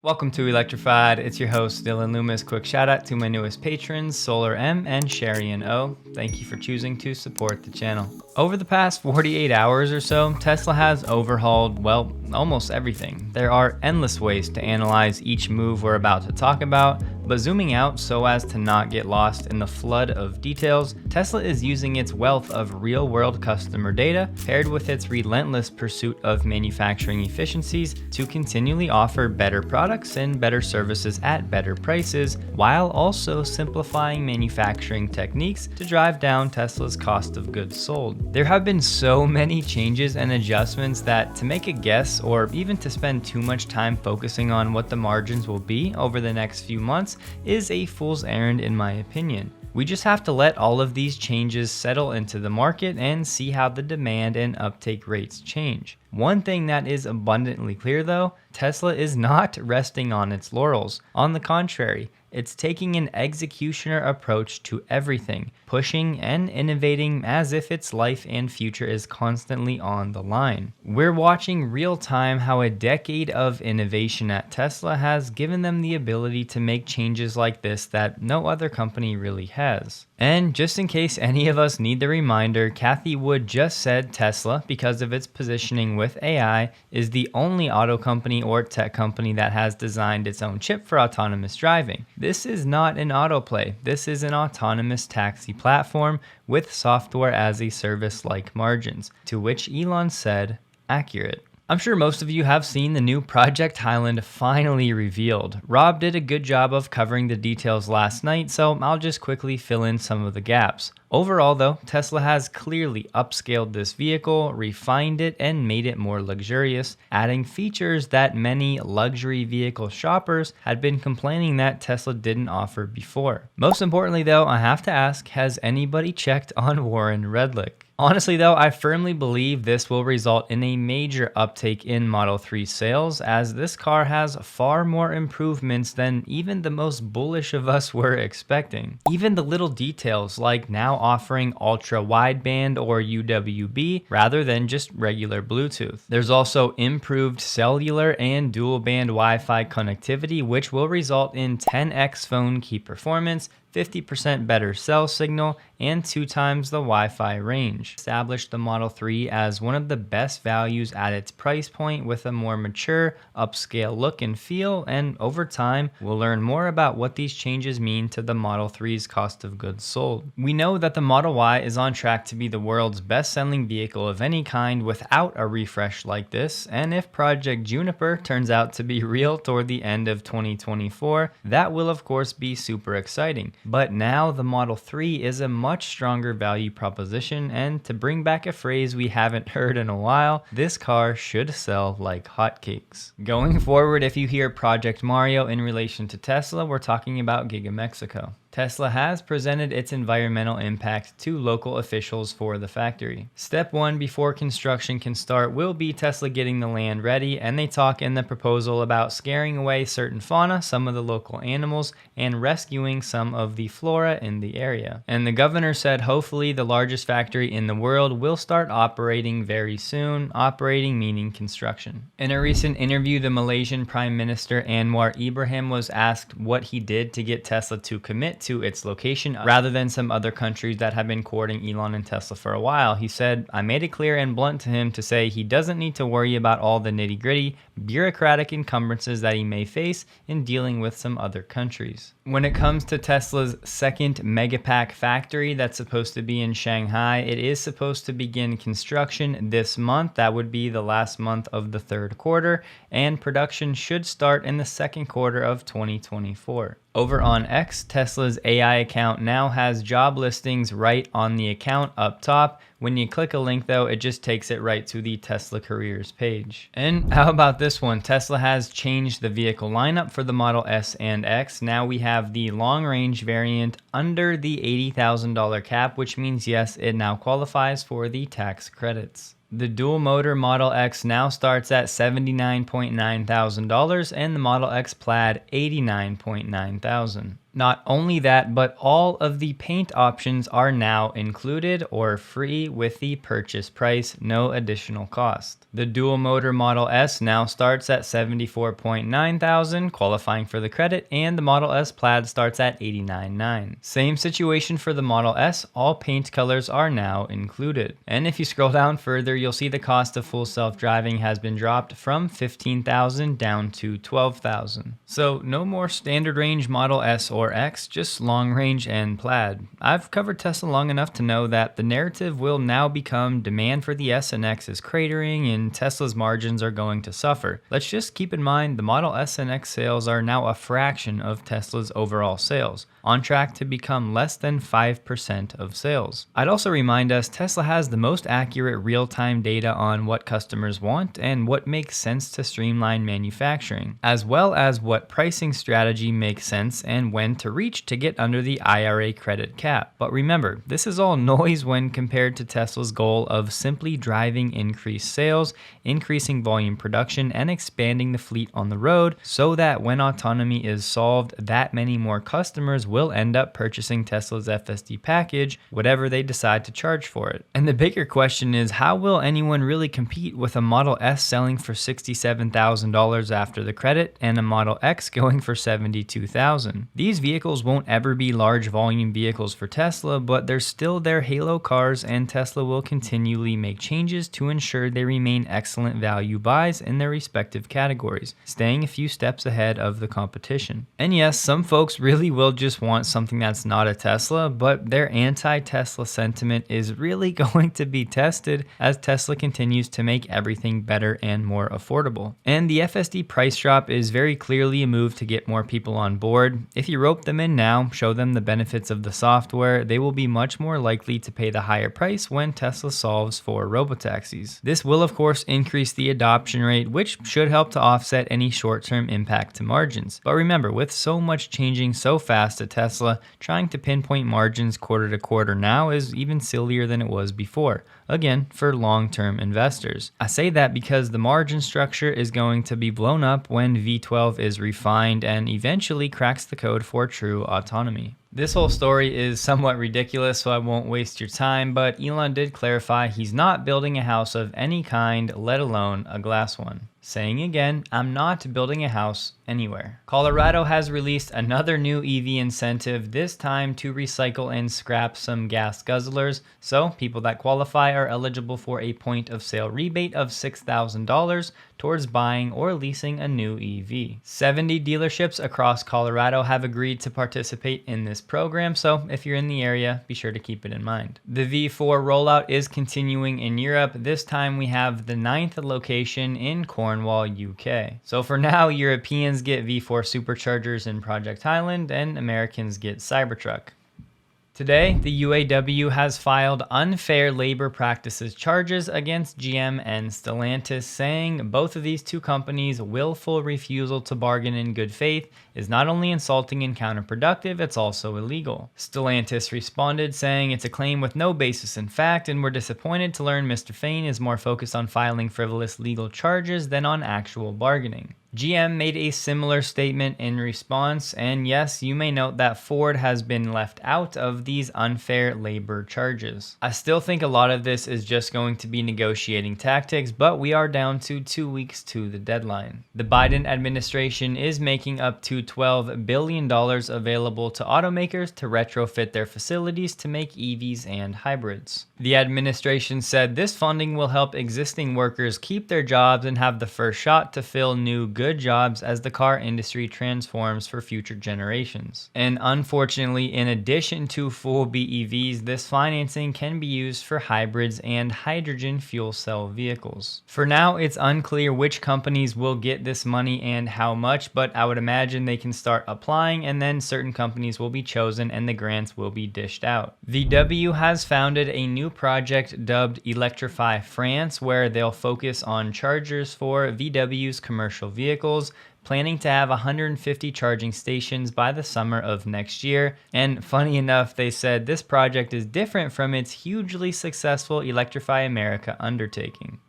Welcome to Electrified. It's your host, Dylan Loomis. Quick shout out to my newest patrons, Solar M and Sharian O. Thank you for choosing to support the channel. Over the past 48 hours or so, Tesla has overhauled, well, almost everything. There are endless ways to analyze each move we're about to talk about, but zooming out so as to not get lost in the flood of details, Tesla is using its wealth of real-world customer data paired with its relentless pursuit of manufacturing efficiencies to continually offer better products and better services at better prices, while also simplifying manufacturing techniques to drive down Tesla's cost of goods sold. There have been so many changes and adjustments that to make a guess or even to spend too much time focusing on what the margins will be over the next few months is a fool's errand in my opinion. We just have to let all of these changes settle into the market and see how the demand and uptake rates change. One thing that is abundantly clear though, Tesla is not resting on its laurels. On the contrary, it's taking an executioner approach to everything, pushing and innovating as if its life and future is constantly on the line. We're watching real time how a decade of innovation at Tesla has given them the ability to make changes like this that no other company really has. And just in case any of us need the reminder, Cathie Wood just said Tesla, because of its positioning with AI, is the only auto company or tech company that has designed its own chip for autonomous driving. This is not an autoplay. This is an autonomous taxi platform with software as a service like margins, to which Elon said, accurate. I'm sure most of you have seen the new Project Highland finally revealed. Rob did a good job of covering the details last night, so I'll just quickly fill in some of the gaps. Overall though, Tesla has clearly upscaled this vehicle, refined it, and made it more luxurious, adding features that many luxury vehicle shoppers had been complaining that Tesla didn't offer before. Most importantly though, I have to ask, has anybody checked on Warren Redlich? Honestly though, I firmly believe this will result in a major uptake in Model 3 sales, as this car has far more improvements than even the most bullish of us were expecting. Even the little details like now offering ultra wideband or UWB rather than just regular Bluetooth. There's also improved cellular and dual band Wi-Fi connectivity, which will result in 10x phone key performance, 50% better cell signal, and 2 times the Wi-Fi range. Established the Model 3 as one of the best values at its price point with a more mature, upscale look and feel, and over time, we'll learn more about what these changes mean to the Model 3's cost of goods sold. We know that the Model Y is on track to be the world's best-selling vehicle of any kind without a refresh like this, and if Project Juniper turns out to be real toward the end of 2024, that will of course be super exciting. But now the Model 3 is a much stronger value proposition, and to bring back a phrase we haven't heard in a while, this car should sell like hotcakes. Going forward, if you hear Project Mario in relation to Tesla, we're talking about Giga Mexico. Tesla has presented its environmental impact to local officials for the factory. Step 1 before construction can start will be Tesla getting the land ready, and they talk in the proposal about scaring away certain fauna, some of the local animals, and rescuing some of the flora in the area. And the governor said hopefully the largest factory in the world will start operating very soon, operating meaning construction. In a recent interview, the Malaysian Prime Minister Anwar Ibrahim was asked what he did to get Tesla to commit to its location rather than some other countries that have been courting Elon and Tesla for a while. He said, I made it clear and blunt to him to say he doesn't need to worry about all the nitty-gritty bureaucratic encumbrances that he may face in dealing with some other countries. When it comes to Tesla's second Megapack factory that's supposed to be in Shanghai, it is supposed to begin construction this month. That would be the last month of the third quarter, and production should start in the second quarter of 2024. Over on X, Tesla's AI account now has job listings right on the account up top. When you click a link though, it just takes it right to the Tesla careers page. And how about this one? Tesla has changed the vehicle lineup for the Model S and X. Now we have the long range variant under the $80,000 cap, which means yes, it now qualifies for the tax credits. The dual motor Model X now starts at $79,900 and the Model X Plaid $89,900. Not only that, but all of the paint options are now included or free with the purchase price, no additional cost. The dual motor Model S now starts at $74.9 thousand, qualifying for the credit, and the Model S Plaid starts at $89.9. Same situation for the Model S, all paint colors are now included. And if you scroll down further, you'll see the cost of full self-driving has been dropped from $15,000 down to $12,000. So no more standard range Model S or X, just long range and Plaid. I've covered Tesla long enough to know that the narrative will now become demand for the S and X is cratering and Tesla's margins are going to suffer. Let's just keep in mind the Model S and X sales are now a fraction of Tesla's overall sales, on track to become less than 5% of sales. I'd also remind us Tesla has the most accurate real-time data on what customers want and what makes sense to streamline manufacturing, as well as what pricing strategy makes sense and when to reach to get under the IRA credit cap. But remember, this is all noise when compared to Tesla's goal of simply driving increased sales, increasing volume production, and expanding the fleet on the road so that when autonomy is solved, that many more customers will end up purchasing Tesla's FSD package, whatever they decide to charge for it. And the bigger question is, how will anyone really compete with a Model S selling for $67,000 after the credit and a Model X going for $72,000? These vehicles won't ever be large volume vehicles for Tesla, but they're still their halo cars, and Tesla will continually make changes to ensure they remain excellent value buys in their respective categories, staying a few steps ahead of the competition. And yes, some folks really will just want something that's not a Tesla, but their anti-Tesla sentiment is really going to be tested as Tesla continues to make everything better and more affordable. And the FSD price drop is very clearly a move to get more people on board. If you rope them in now, show them the benefits of the software, they will be much more likely to pay the higher price when Tesla solves for robotaxis. This will of course increase the adoption rate, which should help to offset any short-term impact to margins. But remember, with so much changing so fast at Tesla, trying to pinpoint margins quarter to quarter now is even sillier than it was before. Again, for long-term investors. I say that because the margin structure is going to be blown up when V12 is refined and eventually cracks the code for true autonomy. This whole story is somewhat ridiculous, so I won't waste your time, but Elon did clarify he's not building a house of any kind, let alone a glass one. Saying again, I'm not building a house anywhere. Colorado has released another new EV incentive, this time to recycle and scrap some gas guzzlers, so people that qualify are eligible for a point of sale rebate of $6,000 towards buying or leasing a new EV. 70 dealerships across Colorado have agreed to participate in this program, so if you're in the area, be sure to keep it in mind. The V4 rollout is continuing in Europe. This time we have the 9th location in Cornwall, UK. So for now, Europeans get V4 superchargers in Project Highland and Americans get Cybertruck. Today, the UAW has filed unfair labor practices charges against GM and Stellantis, saying both of these two companies' willful refusal to bargain in good faith is not only insulting and counterproductive, it's also illegal. Stellantis responded saying it's a claim with no basis in fact, and we're disappointed to learn Mr. Fain is more focused on filing frivolous legal charges than on actual bargaining. GM made a similar statement in response, and yes, you may note that Ford has been left out of these unfair labor charges. I still think a lot of this is just going to be negotiating tactics, but we are down to 2 weeks to the deadline. The Biden administration is making up to $12 billion available to automakers to retrofit their facilities to make EVs and hybrids. The administration said this funding will help existing workers keep their jobs and have the first shot to fill new good jobs as the car industry transforms for future generations. And unfortunately, in addition to full BEVs, this financing can be used for hybrids and hydrogen fuel cell vehicles. For now, it's unclear which companies will get this money and how much, but I would imagine they can start applying and then certain companies will be chosen and the grants will be dished out. VW has founded a new project dubbed Electrify France, where they'll focus on chargers for VW's commercial vehicles, planning to have 150 charging stations by the summer of next year. And funny enough, they said this project is different from its hugely successful Electrify America undertaking.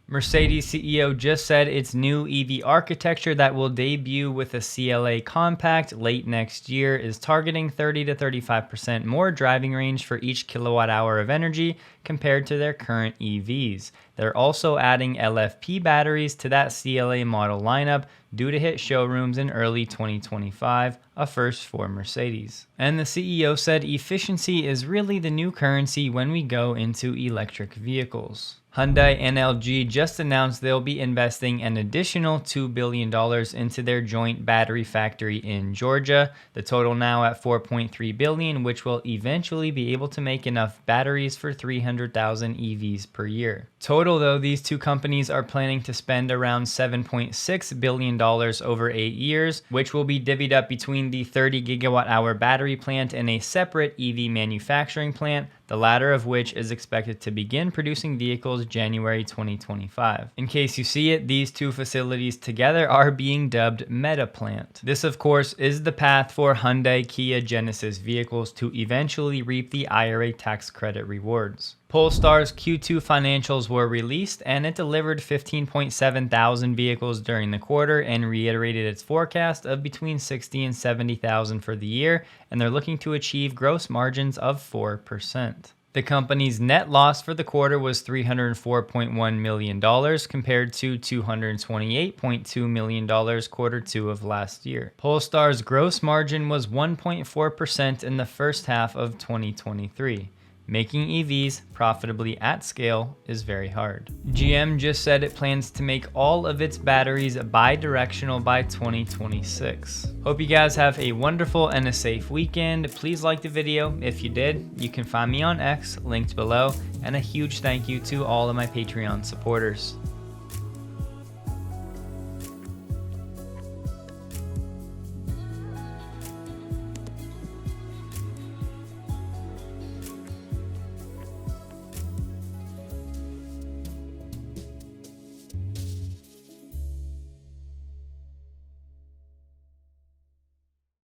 Mercedes CEO just said its new EV architecture that will debut with a CLA compact late next year is targeting 30 to 35% more driving range for each kilowatt hour of energy compared to their current EVs. They're also adding LFP batteries to that CLA model lineup, due to hit showrooms in early 2025, a first for Mercedes. And the CEO said efficiency is really the new currency when we go into electric vehicles. Hyundai and LG just announced they'll be investing an additional $2 billion into their joint battery factory in Georgia. The total now at $4.3 billion, which will eventually be able to make enough batteries for 300,000 EVs per year. Total though, these two companies are planning to spend around $7.6 billion over 8 years, which will be divvied up between the 30 gigawatt hour battery plant and a separate EV manufacturing plant, the latter of which is expected to begin producing vehicles January 2025. In case you see it, these two facilities together are being dubbed Meta Plant. This of course is the path for Hyundai, Kia, Genesis vehicles to eventually reap the IRA tax credit rewards. Polestar's Q2 financials were released and it delivered 15.7 thousand vehicles during the quarter and reiterated its forecast of between 60 and 70,000 for the year, and they're looking to achieve gross margins of 4%. The company's net loss for the quarter was $304.1 million compared to $228.2 million Q2 of last year. Polestar's gross margin was 1.4% in the first half of 2023. Making EVs profitably at scale is very hard. GM just said it plans to make all of its batteries bi-directional by 2026. Hope you guys have a wonderful and a safe weekend. Please like the video if you did. You can find me on X, linked below, and a huge thank you to all of my Patreon supporters.